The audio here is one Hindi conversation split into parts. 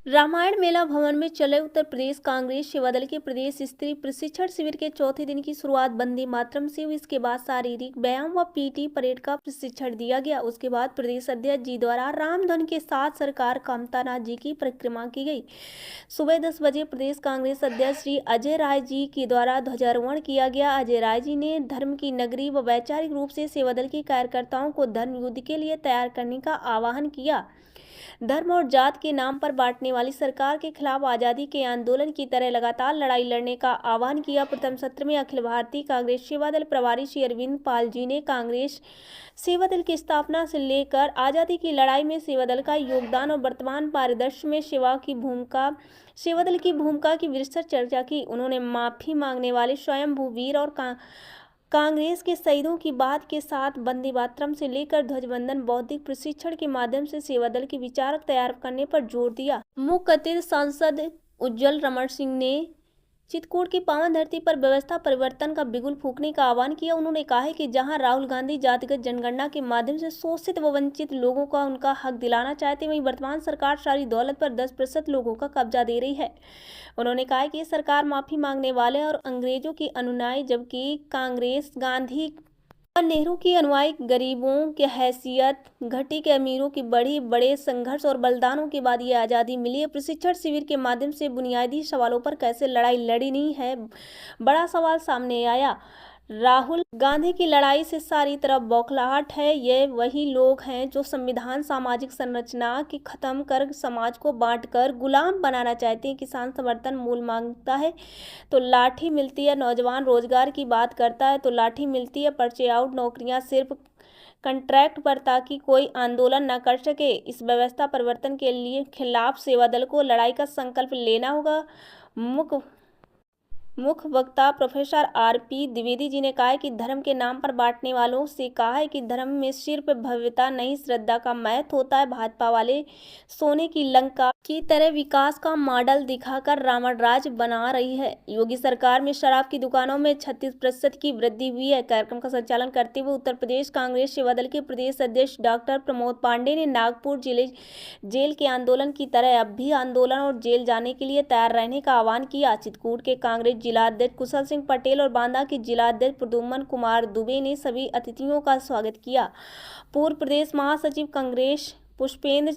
रामायण मेला भवन में चले उत्तर प्रदेश कांग्रेस सेवा दल के प्रदेश स्तरीय प्रशिक्षण शिविर के चौथे दिन की शुरुआत वंदे मातरम से हुई। इसके बाद शारीरिक व्यायाम व पीटी परेड का प्रशिक्षण दिया गया। उसके बाद प्रदेश अध्यक्ष जी द्वारा रामधुन के साथ सरकार कामतानाथ जी की परिक्रमा की गई। सुबह 10 बजे प्रदेश कांग्रेस अध्यक्ष श्री अजय राय जी के द्वारा ध्वजारोहण किया गया। अजय राय जी ने धर्म की नगरी व वैचारिक रूप से सेवा दल के कार्यकर्ताओं को धर्म युद्ध के लिए तैयार करने का आह्वान किया। धर्म और जात के नाम पर बांटने वाली सरकार के खिलाफ आज़ादी के आंदोलन की तरह लगातार लड़ाई लड़ने का आह्वान किया। प्रथम सत्र में अखिल भारतीय कांग्रेस सेवा दल प्रभारी श्री अरविंद पाल जी ने कांग्रेस सेवा दल की स्थापना से लेकर आज़ादी की लड़ाई में सेवा दल का योगदान और वर्तमान परिदृश्य में सेवा दल की भूमिका की विस्तृत चर्चा की। उन्होंने माफी मांगने वाले स्वयंभू वीर और कांग्रेस के शहीदों की बात के साथ वंदे मातरम से लेकर ध्वजवंदन बौद्धिक प्रशिक्षण के माध्यम से सेवा दल के विचारक तैयार करने पर जोर दिया। मुख्य अतिथि सांसद उज्जवल रमण सिंह ने चित्रकूट की पावन धरती पर व्यवस्था परिवर्तन का बिगुल फूंकने का आह्वान किया। उन्होंने कहा है कि जहां राहुल गांधी जातिगत जनगणना के माध्यम से शोषित व वंचित लोगों का उनका हक दिलाना चाहते, वहीं वर्तमान सरकार सारी दौलत पर 10% लोगों का कब्जा दे रही है। उन्होंने कहा कि सरकार माफी मांगने वाले और अंग्रेजों की अनुयायी, जबकि कांग्रेस गांधी और नेहरू की अनुयायी गरीबों की हैसियत घटी के अमीरों की बड़े संघर्ष और बलिदानों के बाद ये आज़ादी मिली है। प्रशिक्षण शिविर के माध्यम से बुनियादी सवालों पर कैसे लड़ाई लड़नी है, बड़ा सवाल सामने आया। राहुल गांधी की लड़ाई से सारी तरफ बौखलाहट है। ये वही लोग हैं जो संविधान सामाजिक संरचना की खत्म कर समाज को बांटकर गुलाम बनाना चाहते हैं। किसान समर्थन मूल्य मांगता है तो लाठी मिलती है, नौजवान रोजगार की बात करता है तो लाठी मिलती है, पर्चे आउट, नौकरियां सिर्फ कॉन्ट्रैक्ट पर ताकि कोई आंदोलन न कर सके। इस व्यवस्था परिवर्तन के लिए खिलाफ सेवा दल को लड़ाई का संकल्प लेना होगा। मुख्य वक्ता प्रोफेसर आर.पी. द्विवेदी जी ने कहा है कि धर्म के नाम पर बांटने वालों से कहा है कि धर्म में सिर्फ भव्यता नहीं, श्रद्धा का महत्व होता है। भाजपा वाले सोने की लंका की तरह विकास का मॉडल दिखाकर रावण राज बना रही है। योगी सरकार में शराब की दुकानों में 36% की वृद्धि हुई है। कार्यक्रम का संचालन करते हुए उत्तर प्रदेश कांग्रेस सेवा दल के प्रदेश अध्यक्ष डॉक्टर प्रमोद पांडे ने नागपुर जेल के आंदोलन की तरह अब भी आंदोलन और जेल जाने के लिए तैयार रहने का आह्वान किया। चित्रकूट के कांग्रेस जिला अध्यक्ष कुशल सिंह पटेल और बांदा के जिला अध्यक्ष प्रद्युम्न कुमार दुबे ने सभी अतिथियों का स्वागत किया। पूर्व प्रदेश महासचिव कांग्रेस पुष्पेंद्र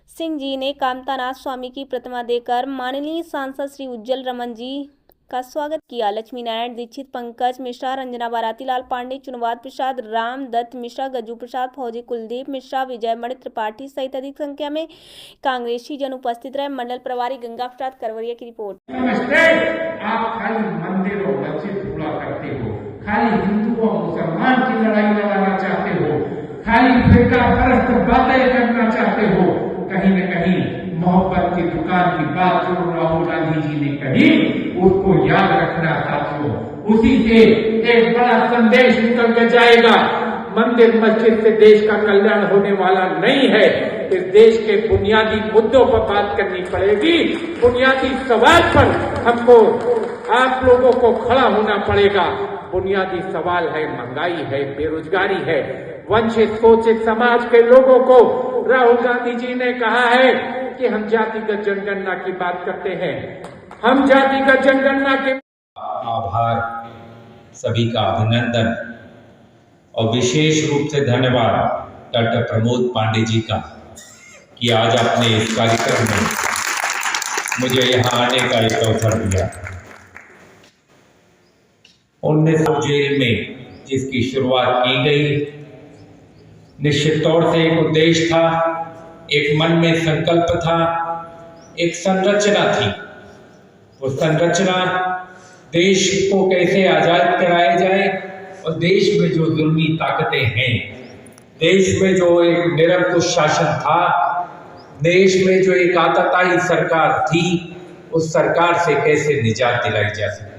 सिंह जी ने कामतानाथ स्वामी की प्रतिमा देकर माननीय सांसद श्री उज्जवल रमन जी का स्वागत किया। लक्ष्मी नारायण दीक्षित, पंकज मिश्रा, रंजना बाराती, लाल पांडे, चुनवाद प्रसाद, राम दत्त मिश्रा, गज्जू प्रसाद, फौजी, कुलदीप मिश्रा, विजय मणि त्रिपाठी सहित अधिक संख्या में कांग्रेसी जन उपस्थित रहे। मंडल प्रभारी गंगा प्रसाद करवरिया की रिपोर्ट। आप खाली मंदिर और मस्जिद पूरा करते हो, खाली हिंदू और मुसलमान की लड़ाई लड़ाना चाहते हो, खाली बेटा परस्त बातें करना चाहते हो। कहीं न कहीं मोहब्बत की दुकान की बात जो राहुल गांधी जी ने कही उसको याद रखना साथियों। उसी से एक बड़ा संदेश निकल के जाएगा। मंदिर मस्जिद से देश का कल्याण होने वाला नहीं है। इस देश के बुनियादी मुद्दों पर बात करनी पड़ेगी। बुनियादी सवाल पर हमको आप लोगों को खड़ा होना पड़ेगा। बुनियादी सवाल है महंगाई है, बेरोजगारी है, वंचित शोषित समाज के लोगों को राहुल गांधी जी ने कहा है कि हम जातिगत जनगणना की बात करते हैं, हम जातिगत जनगणना के आभार, सभी का अभिनंदन और विशेष रूप से धन्यवाद डॉक्टर प्रमोद पांडे जी का कि आज आपने इस कार्यक्रम में मुझे यहाँ आने का एक अवसर दिया। 19 जेल में जिसकी शुरुआत की गई, निश्चित तौर से एक उद्देश्य था, एक मन में संकल्प था, एक संरचना थी। वो संरचना देश को कैसे आजाद कराया जाए और देश में जो जुल्मी ताकतें हैं, देश में जो एक निरंकुश शासन था, देश में जो एक आतताई सरकार थी, उस सरकार से कैसे निजात दिलाई जा सके।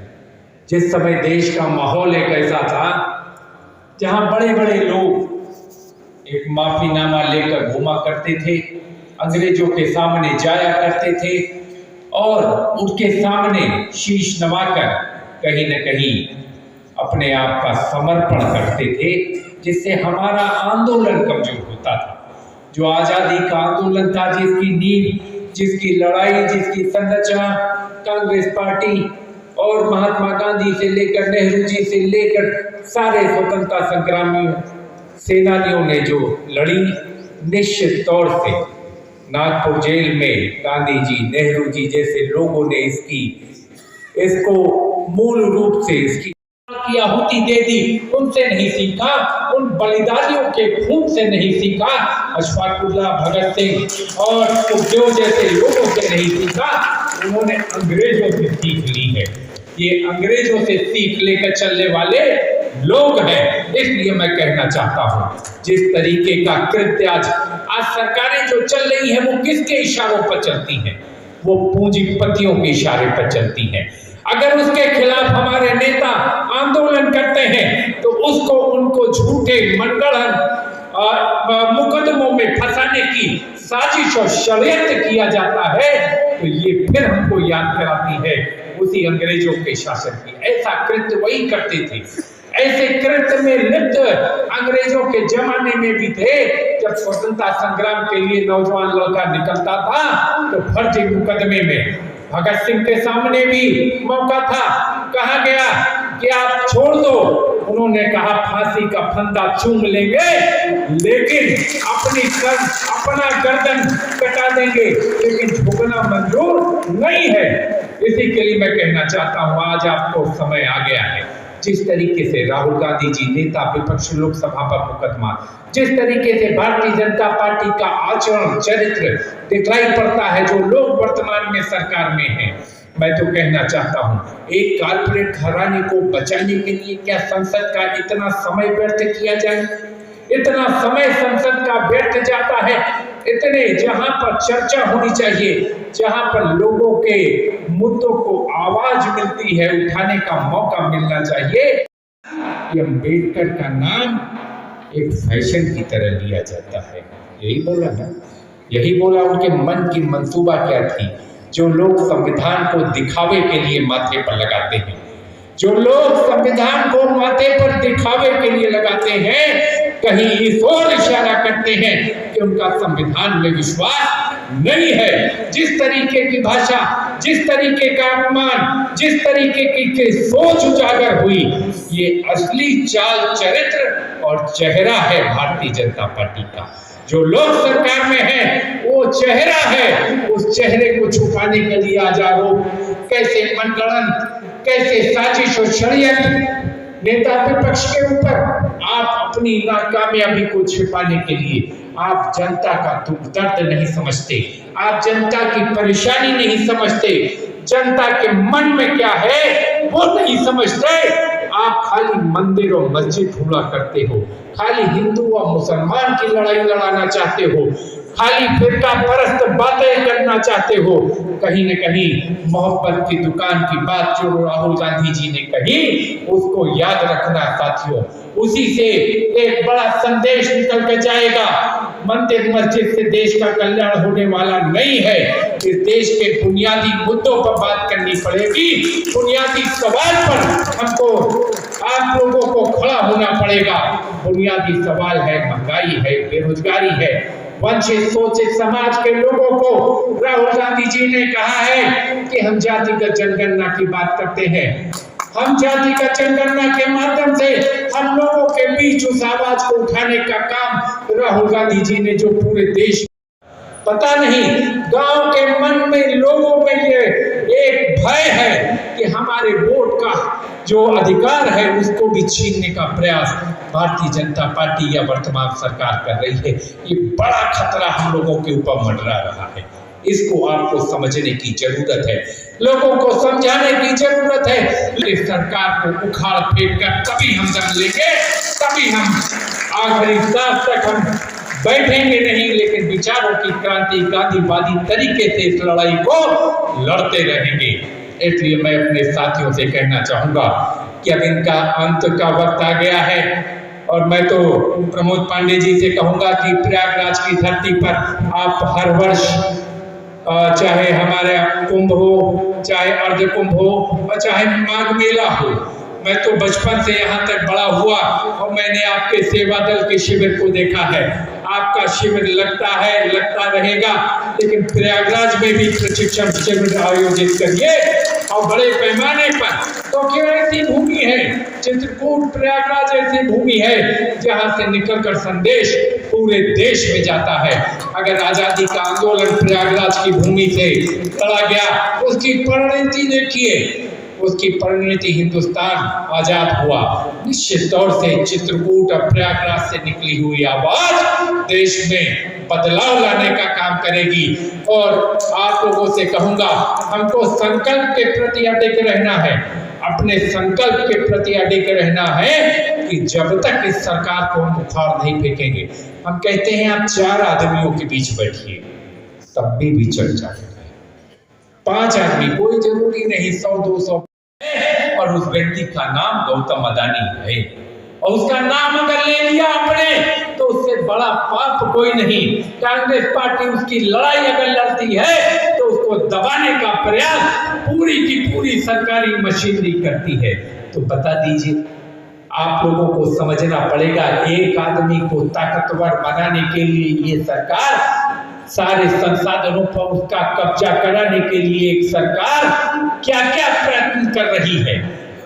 जिस समय देश का माहौल एक ऐसा था जहां बड़े बड़े लोग एक माफीनामा लेकर घूमा करते थे, अंग्रेजों के सामने जाया करते थे और उनके सामने शीश नवाकर कहीं न कहीं अपने आप का समर्पण करते थे, जिससे हमारा आंदोलन कमजोर होता था। जो आज़ादी का आंदोलन था, जिसकी नींव जिसकी लड़ाई, जिसकी संरचना कांग्रेस पार्टी और महात्मा गांधी से लेकर नेहरू जी से लेकर सारे स्वतंत्रता संग्रामियों सेनानियों ने जो लड़ी, निश्चित तौर से नागपुर जेल में गांधी जी, नेहरू जी जैसे लोगों ने इसको मूल रूप से इसकी आहुति दे दी। उनसे नहीं सीखा, उन बलिदानियों के खून से नहीं सीखा, अशफाकुल्लाह, भगत सिंह और सुखदेव जैसे लोगों से नहीं सीखा, उन्होंने अंग्रेजों से सीख ली है। ये अंग्रेजों से सीख लेकर चलने वाले लोग हैं। इसलिए मैं कहना चाहता हूँ, जिस तरीके का कृत्य आज सरकारें जो चल रही है वो किसके इशारों पर चलती हैं? वो पूंजीपतियों के इशारे पर चलती हैं। अगर उसके खिलाफ हमारे नेता आंदोलन करते हैं तो उसको उनको झूठे मनगढ़ंत और मुकदमों में फंसाने की साजिश और षड्यंत्र किया जाता है, तो ये फिर हमको याद कराती है उसी अंग्रेजों के शासन की। ऐसा कृत्य वही करते थे, ऐसे कृत्य में लिप्त अंग्रेजों के जमाने में भी थे। जब स्वतंत्रता संग्राम के लिए नौजवान लड़का निकलता था तो फर्जी मुकदमे में भगत सिंह के सामने भी मौका था, कहा गया कि आप छोड़ दो। उन्होंने कहा फांसी का फंदा चूम लेंगे लेकिन अपना गर्दन कटा देंगे, लेकिन झुकना मंजूर नहीं है। इसी के लिए मैं कहना चाहता हूं, आज आपको समय आ गया है। जिस तरीके से राहुल गांधी जी नेता विपक्ष लोकसभा पर मुकदमा, जिस तरीके से भारतीय जनता पार्टी का आचरण चरित्र दिखलाई पड़ता है, जो लोग वर्तमान में सरकार में हैं, मैं तो कहना चाहता हूं, एक कारपोरेट घराने को बचाने के लिए क्या संसद का इतना समय व्यर्थ किया जाए? इतना समय संसद का व्यर्थ जाता है। इतने जहां पर चर्चा होनी चाहिए, जहां पर लोगों के मुद्दों को आवाज मिलती है, उठाने का मौका मिलना चाहिए। अम्बेडकर का नाम एक फैशन की तरह लिया जाता है। यही बोला ना, यही बोला उनके मन की मंसूबा क्या थी। जो लोग संविधान को दिखावे के लिए माथे पर लगाते हैं, जो लोग संविधान को माथे पर दिखावे के लिए लगाते हैं, कहीं इस ओर इशारा करते हैं कि उनका संविधान में विश्वास नहीं है। जिस तरीके की भाषा, जिस तरीके का अपमान, जिस तरीके की सोच उजागर हुई, ये असली चाल चरित्र और चेहरा है भारतीय जनता पार्टी का। जो लोग सरकार में हैं वो चेहरा है, उस चेहरे को छुपाने के लिए आज आरोप, कैसे मनगढ़ंत, कैसे साजिश और षड्यंत्र नेता विपक्ष के ऊपर। आप अपनी नाकामयाबी को छिपाने के लिए आप जनता का दुख दर्द नहीं समझते, आप जनता की परेशानी नहीं समझते, जनता के मन में क्या है वो नहीं समझते। आप खाली मंदिर और मस्जिद हुआ करते हो, खाली हिंदू और मुसलमान की लड़ाई लड़ाना चाहते हो, खाली फिरका परस्त बातें करना चाहते हो। कहीं न कहीं मोहब्बत की दुकान की बात जो राहुल गांधी जी ने कही, उसको याद रखना साथियों। उसी से एक बड़ा संदेश निकल के जाएगा। मंदिर मस्जिद से देश का कल्याण होने वाला नहीं है। इस देश के बुनियादी मुद्दों पर बात करनी पड़ेगी। बुनियादी सवाल पर हमको आप लोगों को खड़ा होना पड़ेगा। बुनियादी सवाल है महंगाई है, बेरोजगारी है, वंचित शोषित समाज के लोगों को राहुल गांधी जी ने कहा है कि हम जातिगत जनगणना की बात करते हैं। हम जातिगत जनगणना के माध्यम से हम लोगों के बीच उस आवाज को उठाने का काम राहुल गांधी जी ने जो पूरे देश, पता नहीं गांव के मन में लोगों में ये एक भय है कि हमारे वोट का जो अधिकार है उसको भी छीनने का प्रयास भारतीय जनता पार्टी या वर्तमान सरकार कर रही है। ये बड़ा खतरा हम लोगों के ऊपर मंडरा रहा है। इसको आपको समझने की जरूरत है, लोगों को समझाने की जरूरत है। इस सरकार को उखाड़ फेंक कर कभी हम दम लेंगे, कभी हम आखिरी सांस तक हम बैठेंगे नहीं, लेकिन विचारों की क्रांति गांधीवादी तरीके से इस लड़ाई को लड़ते रहेंगे। इसलिए मैं अपने साथियों से कहना चाहूंगा कि अब इनका अंत का वक्त आ गया है। और मैं तो प्रमोद पांडे जी से कहूंगा कि प्रयागराज की धरती पर आप हर वर्ष, चाहे हमारे कुंभ हो, चाहे अर्ध कुंभ हो और चाहे माघ मेला हो, मैं तो बचपन से यहाँ तक बड़ा हुआ और मैंने आपके सेवा दल के शिविर को देखा है। आपका शिविर लगता रहेगा, लेकिन प्रयागराज में भी प्रशिक्षण शिविर आयोजित करिए और बड़े पैमाने पर। तो क्यों ऐसी भूमि है, चित्रकूट प्रयागराज ऐसी भूमि है जहां से निकलकर संदेश पूरे देश में जाता है। अगर आजादी का आंदोलन प्रयागराज की भूमि से लड़ा गया, उसकी परिणति देखिए, उसकी परिणति हिंदुस्तान आजाद हुआ। निश्चित तौर से चित्रकूट और प्रयागराज से निकली हुई आवाज देश में बदलाव लाने का काम करेगी। और आप लोगों से कहूंगा, हमको संकल्प के प्रति अडिग रहना है, अपने संकल्प के प्रति अडिग रहना है कि जब तक इस सरकार को हम उखाड़ नहीं फेंकेंगे। हम कहते हैं आप 4 आदमियों के बीच बैठिए, तब भी चर्चा है। 5 आदमी, कोई जरूरी नहीं 100-200, और उस व्यक्ति का नाम गौतम अडानी है, और उसका नाम अगर ले लिया आपने तो उससे बड़ा पाप कोई नहीं। कांग्रेस पार्टी उसकी लड़ाई अगर लड़ती है तो उसको दबाने का प्रयास पूरी की पूरी सरकारी मशीनरी करती है। तो बता दीजिए, आप लोगों को समझना पड़ेगा, एक आदमी को ताकतवर बनाने के लिए ये सरकार, सारे संसाधनों पर उसका कब्जा कराने के लिए एक सरकार क्या क्या प्रयत्न कर रही है,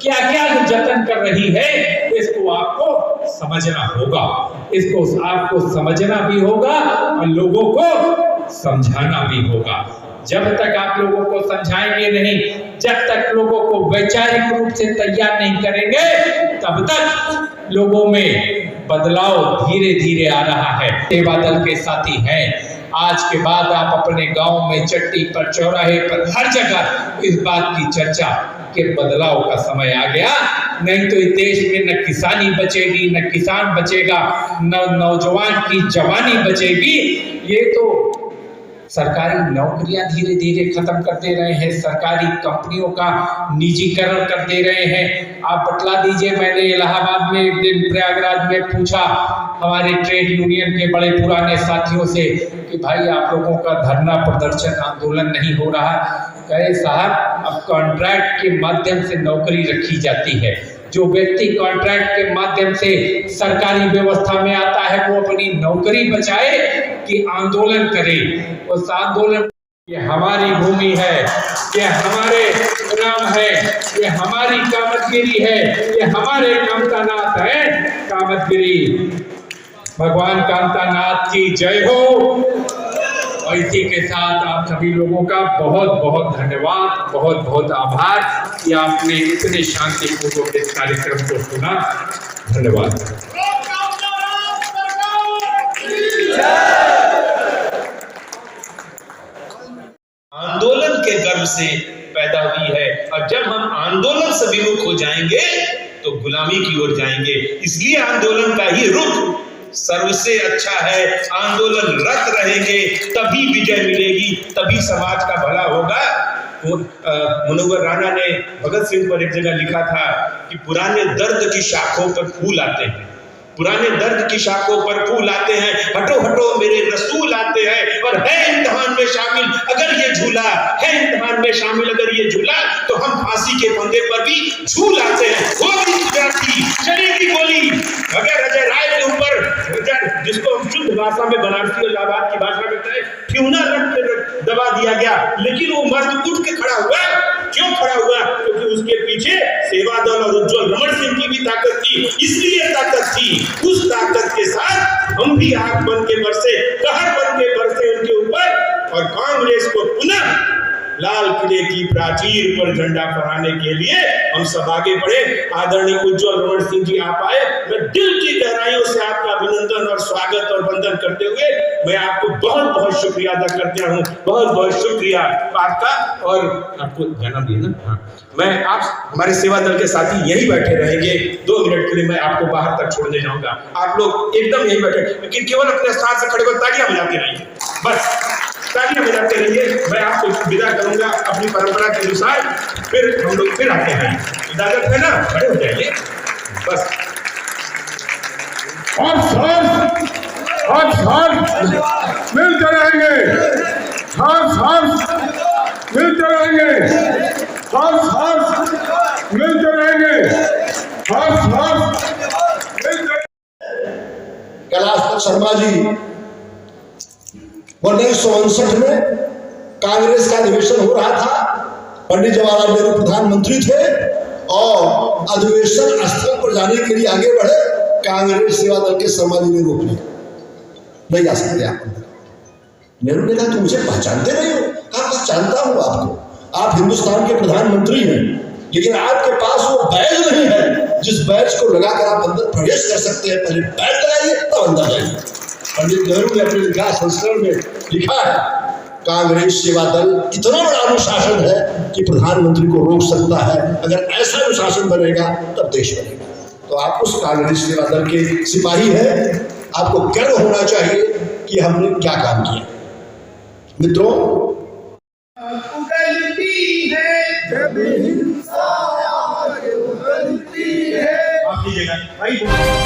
क्या क्या जतन कर रही है, इसको आपको समझना होगा। इसको आपको समझना भी होगा और लोगों को समझाना भी होगा। जब तक आप लोगों को समझाएंगे नहीं, जब तक लोगों को वैचारिक रूप से तैयार नहीं करेंगे, तब तक लोगों में बदलाव धीरे धीरे आ रहा है। सेवा दल के साथी हैं, आज के बाद आप अपने गांव में, चट्टी पर, चौराहे पर, हर जगह इस बात की चर्चा के बदलाव का समय आ गया। नहीं तो इस देश में न किसानी बचेगी, न किसान बचेगा, न नौजवान की जवानी बचेगी। ये तो सरकारी नौकरियां धीरे धीरे खत्म कर दे रहे हैं, सरकारी कंपनियों का निजीकरण कर दे रहे हैं। आप बतला दीजिए, मैंने इलाहाबाद में एक दिन प्रयागराज में पूछा हमारे ट्रेड यूनियन के बड़े पुराने साथियों से कि भाई आप लोगों का धरना प्रदर्शन आंदोलन नहीं हो रहा? कहे साहब, अब कॉन्ट्रैक्ट के माध्यम से नौकरी रखी जाती है। जो व्यक्ति कॉन्ट्रैक्ट के माध्यम से सरकारी व्यवस्था में आता है वो अपनी नौकरी बचाए कि आंदोलन करे। उस आंदोलन, ये हमारी भूमि है, ये हमारे नाम है, ये हमारी कामतगिरी है, ये हमारे कामतानाथ है। कामतगिरी, भगवान कामतानाथ की जय हो। और इसी के साथ आप सभी लोगों का बहुत बहुत धन्यवाद, बहुत बहुत आभार कि आपने इतने शांतिपूर्वक इस कार्यक्रम को सुना। धन्यवाद। आंदोलन के गर्भ से पैदा हुई है, और जब हम आंदोलन से विमुख हो जाएंगे तो गुलामी की ओर जाएंगे। इसलिए आंदोलन का ही रुख सर्वसे अच्छा है। आंदोलन रत रहेंगे तभी विजय मिलेगी, तभी समाज का भला होगा। मुनव्वर राणा ने भगत सिंह पर एक जगह लिखा था कि पुराने दर्द की शाखों पर फूल आते हैं, पुराने दर्द की शाखों पर फूल आते हैं, हटो हटो मेरे रसूल आते हैं, और है इम्तिहान में शामिल अगर ये झूला, है इम्तिहान में शामिल अगर ये झूला, तो हम फांसी के फंदे पर भी झूल आते हैं। चलेगी गोली अगर अजय राय के ऊपर, जिसको हम शुद्ध भाषा में बनारसी और इलाहाबाद की भाषा में कहें, ठिउना रख के दबा दिया गया, लेकिन वो मर्द उठ के खड़ा हुआ। क्यों खड़ा हुआ? क्योंकि उसके पीछे सेवा दल और उज्जवल रमण सिंह की भी ताकत थी। इसलिए ताकत थी, उस ताकत के साथ हम भी आग बन के बरसे, कहर बन के बरसे उनके ऊपर, और कांग्रेस को पुनः लाल किले की प्राचीर पर झंडा फहराने के लिए हम सब आगे बढ़े। आदरणीय उज्जवल रमण सिंह जी आप आए, मैं दिल की गहराइयों से आपका अभिनंदन और स्वागत और वंदन करते हुए मैं आपको बहुत बहुत शुक्रिया अदा करता हूँ। बहुत बहुत शुक्रिया आपका। और आपको जाना भी है ना? हाँ, मैं आप हमारे सेवा दल के साथी यही बैठे रहेंगे। 2 मिनट के लिए मैं आपको बाहर तक छोड़ने जाऊंगा। आप लोग एकदम यही बैठे, लेकिन केवल अपने स्थान से खड़े होकर तालियां बजाते रहिए, बस तालियां बजाते रहिए। मैं आपको विदा करूंगा अपनी परंपरा के अनुसार, फिर हम लोग फिर आते हैं। इजाजत है ना? खड़े हो जाइए बस। और मिलते रहेंगे, मिलते रहेंगे, मिलते रहेंगे, कैलाश शर्मा जी वरना 1959 में कांग्रेस का अधिवेशन हो रहा था, पंडित जवाहरलाल नेहरू प्रधानमंत्री थे और अधिवेशन स्थल पर जाने के लिए आगे बढ़े, कांग्रेस सेवा दल के शर्मा जी ने रोक लिया, नहीं जा सकते आप अंदर। नेहरू ने कहा तुम मुझे पहचानते नहीं हो? कहा पहचानता हूं आपको, आप हिंदुस्तान के प्रधानमंत्री हैं, लेकिन आपके पास वो बैज नहीं है जिस बैज को लगाकर आप अंदर प्रवेश कर सकते हैं। पहले बैज लगाइए तब अंदर जाइए। पंडित नेहरू ने अपने विकास संस्करण में लिखा है कांग्रेस सेवा दल इतना बड़ा अनुशासन है कि प्रधानमंत्री को रोक सकता है। अगर ऐसा अनुशासन बनेगा तब देश बनेगा। तो आप उस कांग्रेस सेवा दल के सिपाही हैं, आपको गर्व होना चाहिए कि हमने क्या काम किया। मित्रों, उगलती है जब हिंसा आगे उगलती है। आप लीजिएगा भाई।